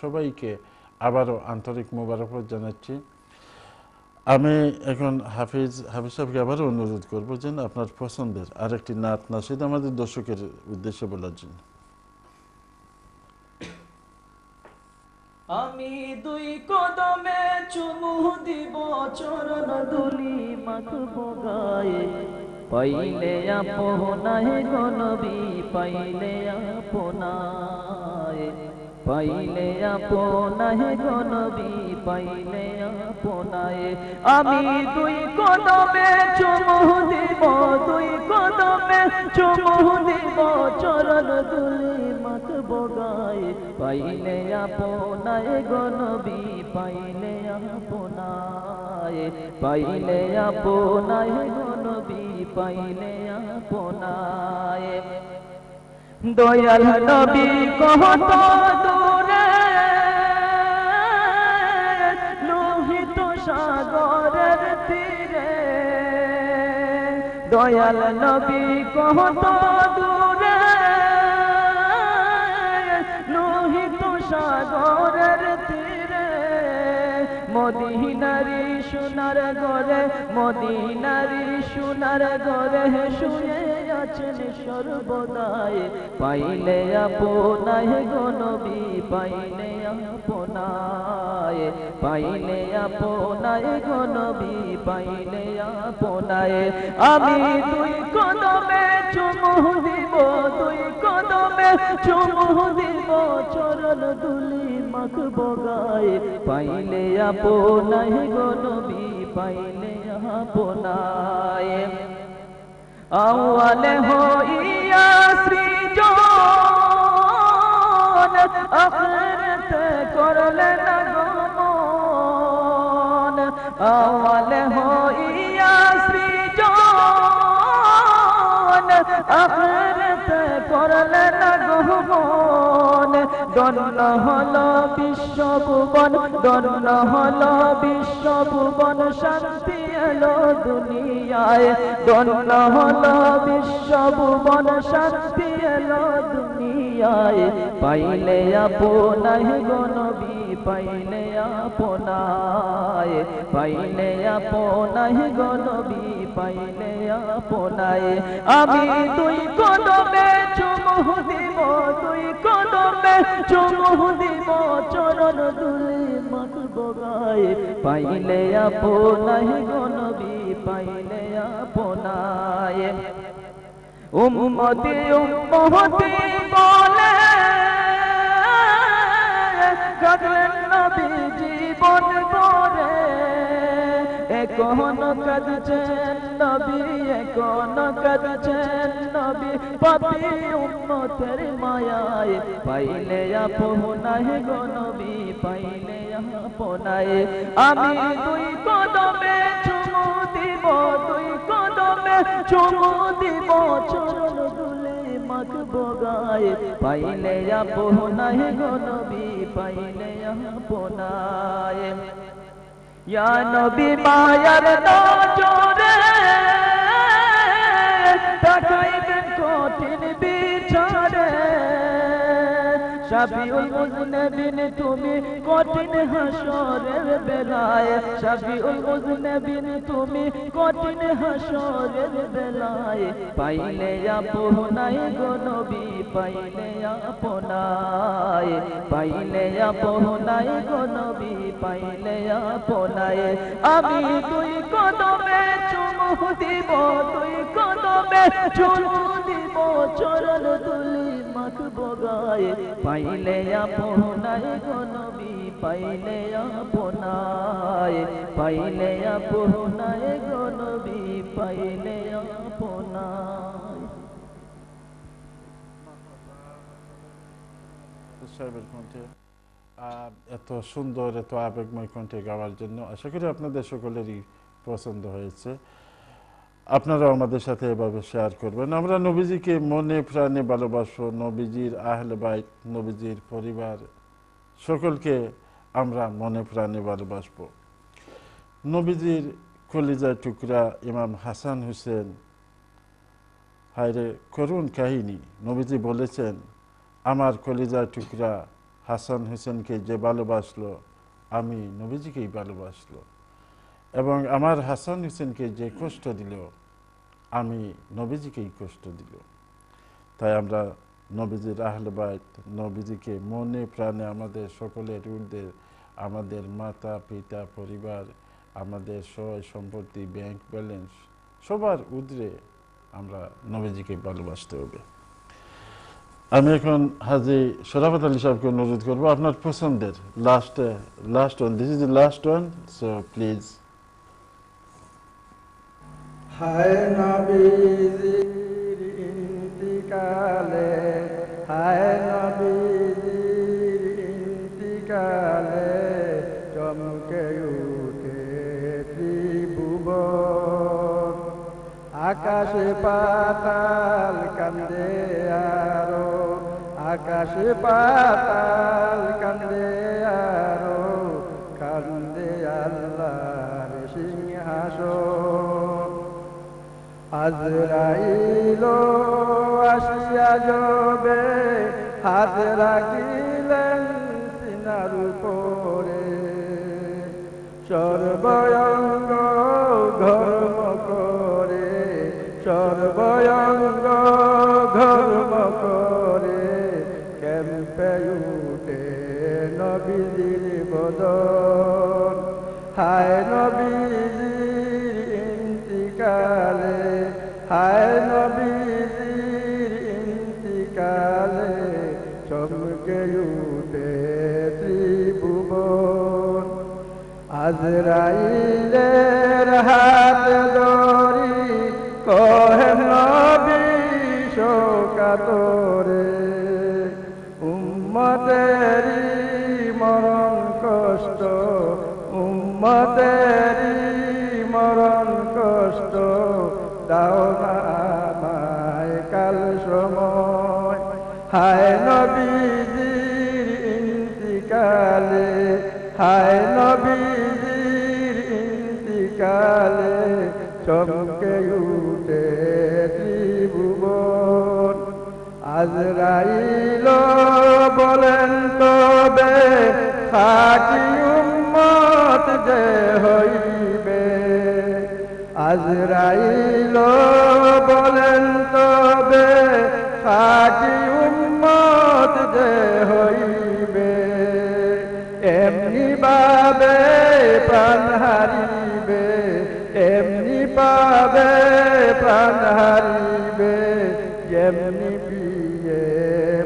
সবাইকে আবারও আন্তরিক মোবারকবাদ জানাচ্ছি। আমি এখন হাফিজ সাহেবকে আবারও অনুরোধ করবো যেন আপনার পছন্দের আরেকটি নাত নাসিদ আমাদের দর্শকের উদ্দেশ্যে বলার জন্য। আমি দুই কদমে চুমু দিব চরণ দুলি মাখবো গায়ে, পাইলে আপনায় গো নবী পাইলে আপনায়, পাইলে আপনায় গো নবী পাইলে আপনায়। আমি দুই কদমে চুমু দিব, দুই কদমে চুমু দিব চরণ দুলি মাখবো গায়ে, পাইলে আপনায় গো নবী পাইলে আপনায়, পাইলে আপনায় গো নবী পাইলে আপনায়। দয়াল নবী কত দূরে লোহিত সাগরের তীরে, দয়াল নবী কত দূরে লোহিত সাগরের তীরে, মদিনারি সোনার ঘরে, মদিনারি সোনার ঘরে শুয়ে আছেন সর্বদাই, পাইলে আপনায় গো নবী পাইলে আপনায়, পাইলে আপনায় গো নবী পাইলে আপনায়। আমি দুই কদমে চুমু দিব, দুই কদমে চুমু দিব চরণ দুলি মাখবো গায়ে, পাইলে আপনায় গো নবী পাইলে আপনায়। আওয়ালে হইয়া সৃজন আখিরাতে করলেন আগমন, আওয়ালে হইয়া সৃজন আখিরাতে করলেন আগমন। দন্ন হলো বিশ্বভুবন, দন্ন হলো বিশ্বভুবন, শান্তি এলো দুনিয়ায়, দন্ন হলো বিশ্বভুবন, শান্তি এলো দুনিয়ায়, পাইলে আপনায় গো নবী পাইলে আপনায়, পাইলে আপনায় গো নবী পাইলে আপনায়। আমি দুই কদমে চুমু দিব, দুই কদমে চুমু দিব চরণ দুলি মাখবো গায়ে, পাইলে আপনায় গো নবী পাইলে আপনায়। উম্মতি উম্মতি বলে কাঁদলেন নবী জীবন ভরে, এখনো কাঁদছেন নবী, এখনো কাঁদছেন নবী পাপী উম্মতের মায়ায়, পাইলে আপনায় গো নবী পাইলে আপনায়। আমি দুই কদমে চুমু দিব, দুই কদমে চুমু দিব চরণ দুলি মাখবো গায়ে, পাইলে আপনায় গো নবী পাইলে আপনায়। ইয়া নবী মায়ার নজরে তাকাইবেন কঠিন বিচারে, শাফিউল মুজনিবিন তুমি কঠিন হাসরের বেলায়, শাফিউল মুজনিবিন তুমি কঠিন হাসরের বেলায়, পাইলে আপনায় গো নবী পাইলে আপনায়, পাইলে আপনায় গো নবী পাইলে আপনায়। আমি দুই কদমে চুমু দিব, দুই কদমে চুমু দিব চরণ দুলি মাখবো গায়ে, পাইলে আপনায় গো নবী পাইলে আপনায়, পাইলে আপনায় গো নবী পাইলে আপনায়। সাহেবের কণ্ঠে এত সুন্দর এত আবেগময় কণ্ঠে গাওয়ার জন্য আশা করি আপনাদের সকলেরই পছন্দ হয়েছে। আপনারাও আমাদের সাথে এভাবে শেয়ার করবেন। আমরা নবীজিকে মনে প্রাণে ভালোবাসবো, নবীজির আহলে বাইত, নবীজির পরিবার সকলকে আমরা মনে প্রাণে ভালোবাসবো। নবীজির কলিজার টুকরা ইমাম হাসান হুসেন, হায়রে করুণ কাহিনী। নবীজি বলেছেন, আমার কলিজার টুকরা হাসান হোসেনকে যে ভালোবাসলো আমি নবীজিকেই ভালোবাসলো, এবং আমার হাসান হোসেনকে যে কষ্ট দিল আমি নবীজিকেই কষ্ট দিল। তাই আমরা নবীজির আহলে বাইত, নবীজিকে মনে প্রাণে আমাদের সকলের ঊর্ধ্বে, আমাদের মাতা পিতা পরিবার, আমাদের সয় সম্পত্তি ব্যাংক ব্যালেন্স সবার ঊর্ধ্বে আমরা নবীজিকে ভালোবাসতে হবে। আমি এখন হাজী শরাফত আলী সাহেবকে অনুরোধ করবো আপনার পছন্দের last one, this is the last one, so please. হায় নবীজির ইন্তিকালে, হায় নবীজির ইন্তিকালে, চমকে উঠে ত্রিভুবন, আকাশে পাতাল কান্দে আরো, আকাশে পাতাল কান্দে আরো, কান্দে আল্লাহর সিংহাসন। আজরাইল আসিয়া যাবে, হাত রাখিলেন সিনার উপরে, সর্বঙ্গ ঘর্ম করে, সর্বঙ্গ ঘর্ম করে, কেঁপে উঠে নবীজির বদন। হায় নবীজির ইন্তিকালে, হায় নবীজির ইন্তিকালে, চমকে উঠে ত্রিভুবন। আজরাইলের হাত ধরি কহে নবী শোকাতুরে, উম্মতেরি মরণ কষ্ট, উম্মতেরি মরণ কষ্ট, দাও না আমায় কাল সময়। হায় নবীজির ইন্তিকালে, হায় নবীজির ইন্তিকালে, চমকে উঠে ত্রিভুবন। আজরাইল বলেন তবে খাঁটি উম্মত যে হইবে, আজরাইল বলেন তবে খাঁটি উম্মত যে হইবে, এমনি ভাবে প্রাণ হারিবে, এমনি পাবে প্রাণ হারিবে, যেমনি পিয়ে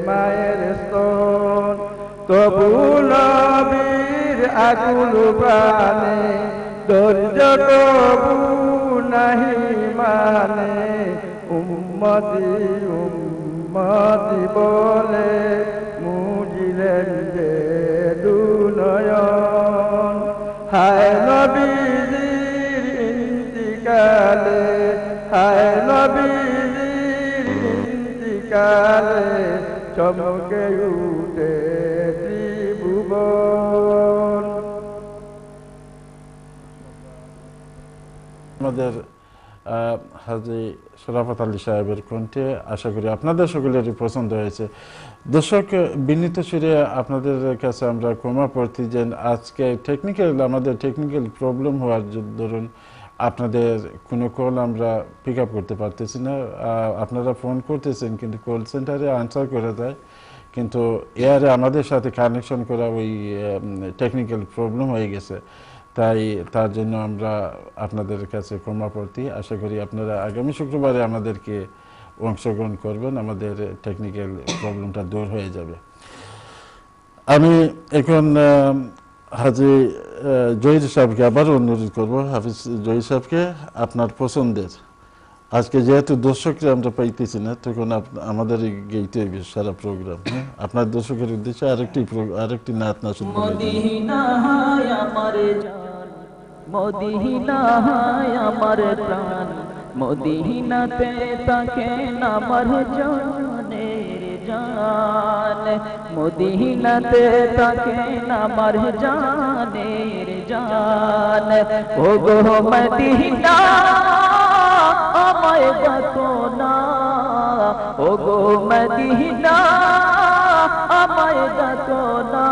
মায়ের স্তন। তবু নবীর আকুল প্রাণে ধৈর্য তবু নাহি মানে, উম্মতি উম্মতি বলে মুজিলেন যে দুনয়ন। হায় নবীজির ইন্তিকালে, হায় নবীজির ইন্তিকালে, চমকে উঠে ত্রিভুবন। আমাদের হাজী শরাফত আলী সাহেবের কণ্ঠে আশা করি আপনাদের সকলেরই পছন্দ হয়েছে। দর্শক, বিনীত সুরে আপনাদের কাছে আমরা ক্ষমা প্রার্থী যে আজকে আমাদের টেকনিক্যাল প্রবলেম হওয়ার দরুন আপনাদের কোনো কল আমরা পিক আপ করতে পারতেছি না। আপনারা ফোন করতেছেন কিন্তু কল সেন্টারে আনসার করা যায়, কিন্তু এয়ারে আমাদের সাথে কানেকশন করা ওই টেকনিক্যাল প্রবলেম হয়ে গেছে। তাই তার জন্য আমরা আপনাদের কাছে ক্ষমা প্রার্থী। আশা করি আপনারা আগামী শুক্রবারে আমাদেরকে অংশগ্রহণ করবেন, আমাদের টেকনিক্যাল প্রবলেমটা দূর হয়ে যাবে। আমি এখন হাজী জহির সাহেবকে আবারও অনুরোধ করবো, হাফিজ জহির সাহেবকে, আপনার পছন্দের, আজকে যেহেতু দর্শকরা আমরা পাইতেছি না, তখন আমাদের গেইতে হইবে সারা প্রোগ্রাম। আপনার দর্শকের উদ্দেশ্যে আরেকটি নাত না শুনবো। মদিনা হায় আমার জান, মদিনা হায় আমার প্রাণ, মদিনাতে থাকেন আমার জানের জান, মদিনাতে থাকেন আমার জানের জান। ও গো মদিনা আমায় ডাকো না, ও গো মদিনা আমায় ডাকো না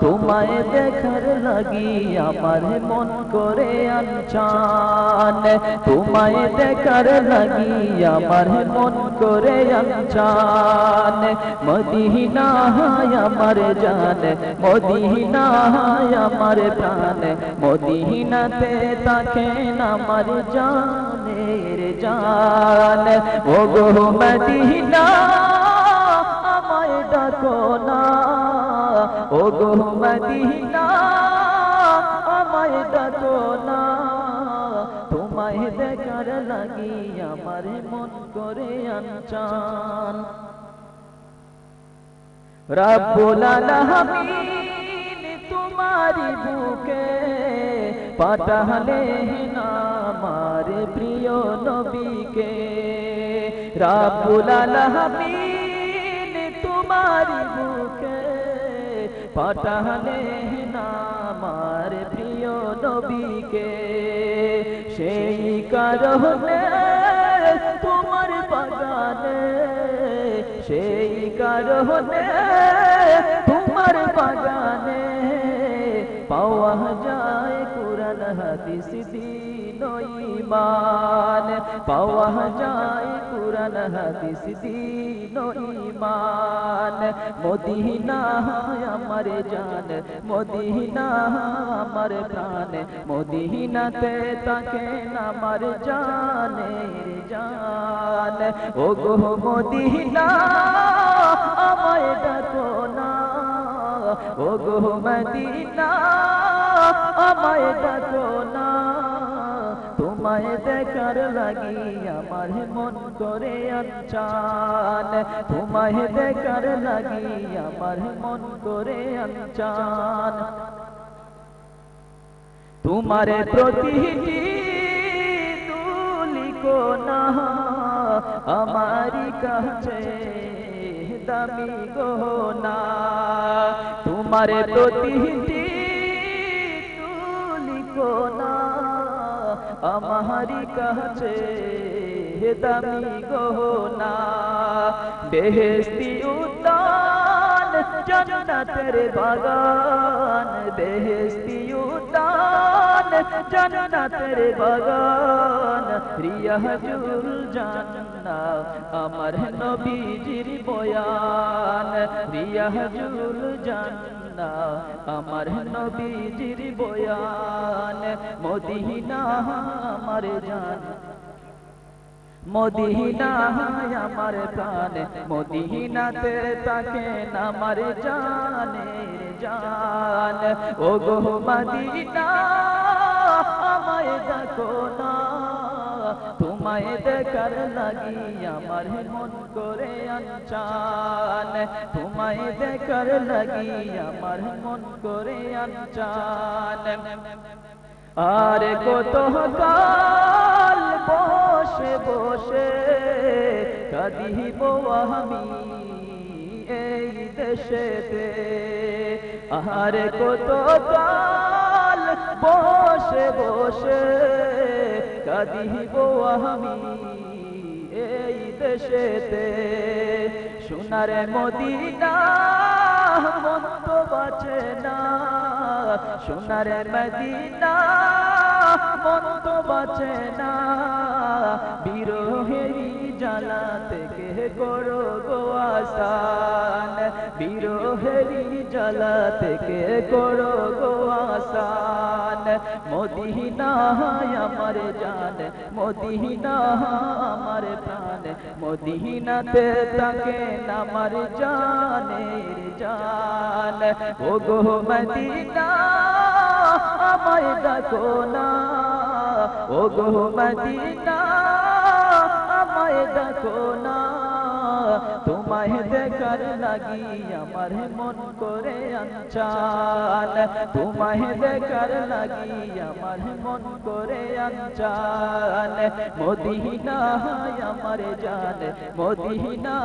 তোমায় দেখার লাগি আমার মন করে আনচান তোমায় দেখার লাগি আমার মন করে আনচান মদিনা হায় আমার জান মদিনা হায় আমার প্রাণ মদিনাতে তাকেন আমার জানের জান ও গো মদিনা আমায় ডাকো না ও গো মদিনা আমায় ডাকো না তোমায় দেখার লাগি আমার মন করে আনচান রব্বুল আলামিন তোমারি বুকে পাঠালেন আমার প্রিয় নবীকে রব্বুল আলামিন তোমারি বুকে পাঠালেন আমার প্রিয় নবীকে সেই কারণে তোমার বাগানে সেই কারণে তোমার বাগানে পাওয়া যায় কুরআন হাদিস দ্বীন ও ঈমান পাওয়া যায় কুরআন হাদিস দ্বীন ও ঈমান মদিনা আমার জান মদিনা আমার প্রাণ মদিনাতে তাকেন আমার জানের জান ও গো মদিনা আমায় ডাকো না ও গো মদিনা আমায় ডাকো না তোমায় দেখার লাগি আমার মন করে আনচান তোমায় দেখার লাগি আমার মন করে আনচান তোমার প্রতিটি তুলিকো না আমারি কাছে দামি গহনা তোমার প্রতিটি তুলিকো না আমারি কাছে দামি গহনা বেহেশতি উদ্যান জান্নাতের বাগান বেহেশতি উদ্যান জান্নাতের বাগান রিয়াজুল জান্নাহ আমার নবীজির বয়ান রিয়াজুল জান্নাহ আমার নবীজির বয়ান মদিনা আমার জান মদিনা আমার প্রাণ মদিনাতে তাকেন আমার জানের জান ও গো মদিনা আমায় ডাকো না তোমায় দেখার লাগি আমার মন করে আনচান তোমায় দেখার লাগি আমার মন করে আনচান আর কত কাল বসে বসে কাঁদিব আমি এই দেশেতে আর কত কাল বসে বসে কাঁদিব আমি এই দেশেতে সোনার মদিনা মন তো বাঁচে না সোনার মদিনা মন তো বাঁচে না বিরহেরি জ্বালা থেকে করো গো আসান বিরহেরি জ্বালা থেকে করো গো আসান মদিনা আমার জান মদিনা আমার প্রাণ মদিনাতে তাকেন আমার জানের জান ও গো মদিনা আমায় ডাকো না ও গো মদিনা আমায় ডাকো না তোমায় দেখার লাগি আমার মন করে আনচান তোমায় দেখার লাগি আমার মন করে আনচান মদিনা আমার জান মদিনা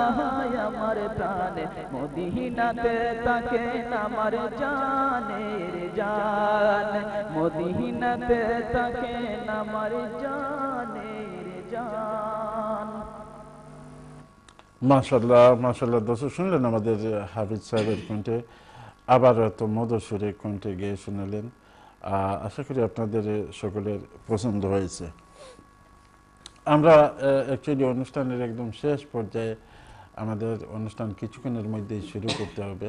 আমার প্রাণ মদিনাতে তাকেন আমার জানের জান মদিনাতে তাকেন আমার জানের জান মাশাল্লাহ মাশাল্লাহ। দর্শক শুনলেন আমাদের হাফিজ সাহেবের কণ্ঠে, আবার এত মধুর সুরে কণ্ঠে গেয়ে শুনালেন। আশা করি আপনাদের সকলের পছন্দ হয়েছে। আমরা অ্যাকচুয়ালি অনুষ্ঠানের একদম শেষ পর্যায়ে, আমাদের অনুষ্ঠান কিছুক্ষণের মধ্যেই শুরু করতে হবে।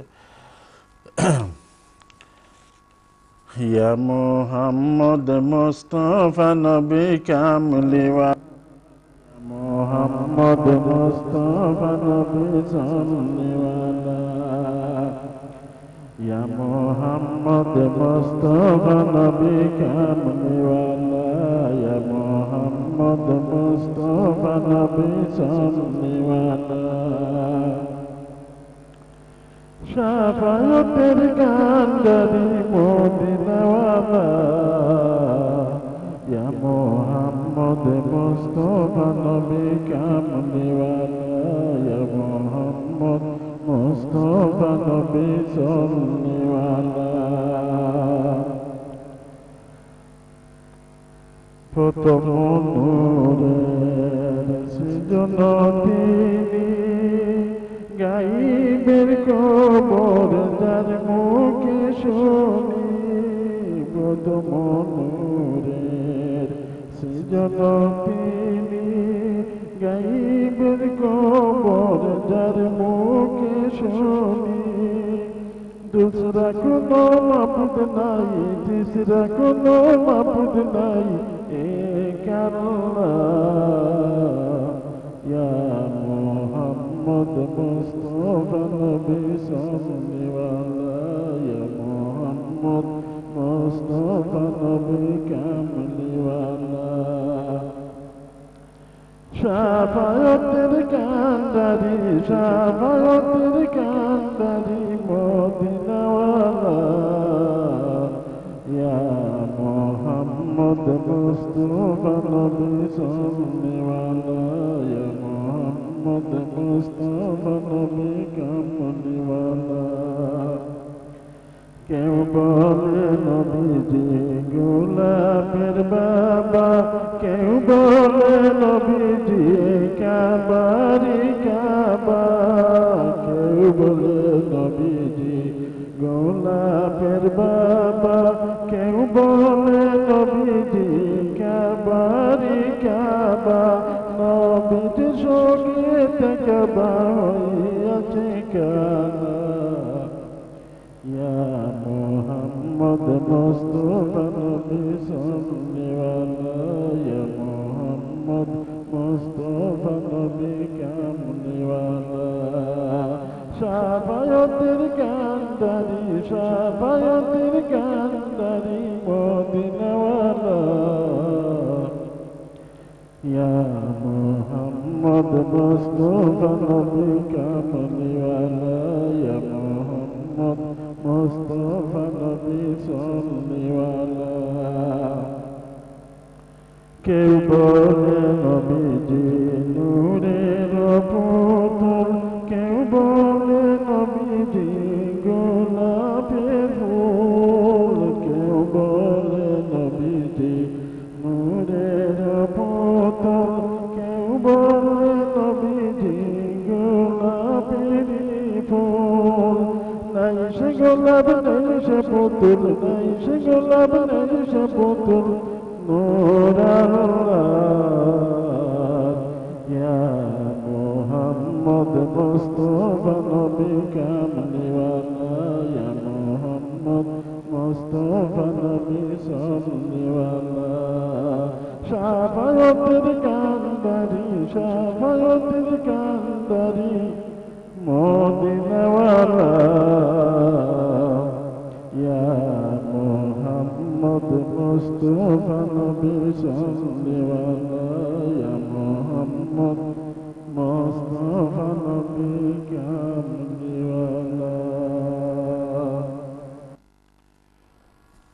ইয়া মুহাম্মদ মুস্তাফা নবী কামলিওয়া, মোহাম্মদ মুস্তাফা নবী সাল্লিওয়ালা, ইয়া মোহাম্মদ মুস্তাফা নবী কামলিওয়ালা, ইয়া মোহাম্মদ মুস্তাফা নবী সাল্লিওয়ালা। শাফায়াতের কান্ডারি মদিনাওয়ালা, ইয়া মোহাম্মদ মুস্তাফা নবী কামলিওয়ালা, ইয়া মোহাম্মদ মুস্তাফা নবী সাল্লিওয়ালা। প্রথম নূরের সৃজন তিনি, গাইবের খবর যার মুখে শুনি। প্রথম নূরের সৃজন তিনি, গাইবের খবর যার মুখে শুনি। दूसरा কোনো মাবুদ নাই, তিসরা কোনো মাবুদ নাই, এক আল্লাহ। ইয়া মুহাম্মদ মুস্তাফা নবী সাল্লিওয়ালা, ইয়া মুহাম্মদ মুস্তাফা নবী কামলিওয়ালা। শাফায়াতের কান্ডারি, শাফায়াতের কান্ডারি মদিনাওয়ালা, ইয়া মুহাম্মদ মুস্তাফা নবী সাল্লিওয়ালা, ইয়া মুহাম্মদ মুস্তাফা নবী কামলিওয়ালা। কেউ বলে নবীজি গোলাপের বাবা, কেউ বলে নবীজি কাবারি কাবা, কেউ বলে নবীজি গোলাপের বাবা, কেউ বলে নবীজি কাবারি কাবা। নবীজি সঙ্গে কাবা হইয়াছে কানা, ইয়া মুহাম্মদ মুস্তাফা নবী সাল্লিওয়ালা, ইয়া মুহাম্মদ মুস্তাফা নবী কামলিওয়ালা। শাফায়াতের কান্ডারি, শাফায়াতের কান্ডারি মদিনাওয়ালা, ইয়া মুহাম্মদ মুস্তাফা নবী কামলিওয়ালা, ইয়া মুহাম্মদ মুস্তাফা নবী সাল্লিওয়ালা। কেউ বলে নবীজি নূরের পুতুল, কেউ বলে নবীজি গোলাপের ফুল, কেউ বলে নবীজি নূরের পুতুল, কেউ বলে নবীজি গোলাপের ফুল। নাই সে গোলাপ নাই সে পুতুল, নাই সে গোলাপ নাই সে পুতুল, নূর আল্লাহ। ইয়া মুহাম্মদ মুস্তাফা নবী কামলিওয়ালা, ইয়া মুহাম্মদ মুস্তাফা নবী সাল্লিওয়ালা। শাফায়াতের কান্ডারি, শাফায়াতের কান্ডারি মদিনাওয়ালা, ইয়া মুহাম্মদ মুস্তাফা নবী সাল্লিওয়ালা, ইয়া মুহাম্মদ মুস্তাফা নবী কামলিওয়ালা।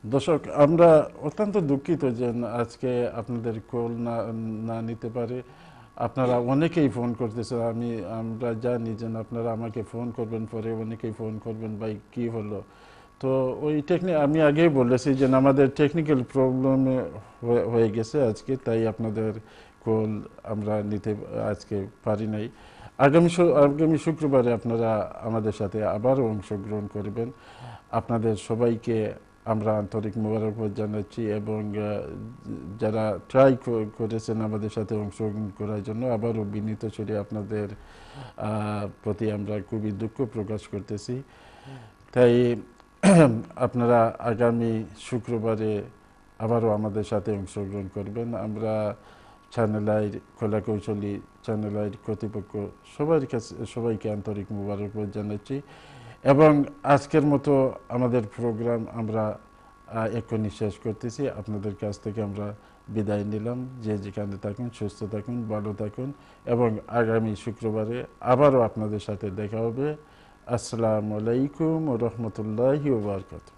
দর্শক, আমরা অত্যন্ত দুঃখিত যে আজকে আপনাদের কল না নিতে পারে। আপনারা অনেকেই ফোন করতেছেন, আমরা জানি যে আপনারা আমাকে ফোন করবেন, পরে অনেকেই ফোন করবেন ভাই কি হলো। তো ওই আমি আগেই বলেছি যে আমাদের টেকনিক্যাল প্রবলেম হয়ে গেছে আজকে, তাই আপনাদের কল আমরা নিতে আজকে পারি নাই। আগামী শুক্রবারে আপনারা আমাদের সাথে আবারও অংশগ্রহণ করবেন। আপনাদের সবাইকে আমরা আন্তরিক মোবারকবাদ জানাচ্ছি এবং যারা ট্রাই করেছেন আমাদের সাথে অংশগ্রহণ করার জন্য আবারও বিনীত স্বরে আপনাদের প্রতি আমরা খুবই দুঃখ প্রকাশ করতেছি। তাই আপনারা আগামী শুক্রবারে আবারও আমাদের সাথে অংশগ্রহণ করবেন। আমরা চ্যানেল আইর কলা কৌশলী চ্যানেল আইর কর্তৃপক্ষ সবাইকে আন্তরিক মোবারকবাদ জানাচ্ছি এবং আজকের মতো আমাদের প্রোগ্রাম আমরা এক্ষুনি শেষ করতেছি। আপনাদের কাছ থেকে আমরা বিদায় নিলাম। যে যেখানে থাকুন সুস্থ থাকুন, ভালো থাকুন এবং আগামী শুক্রবারে আবারও আপনাদের সাথে দেখা হবে। আসসালামু আলাইকুম ওয়া রাহমাতুল্লাহি ওয়া বারাকাতুহু।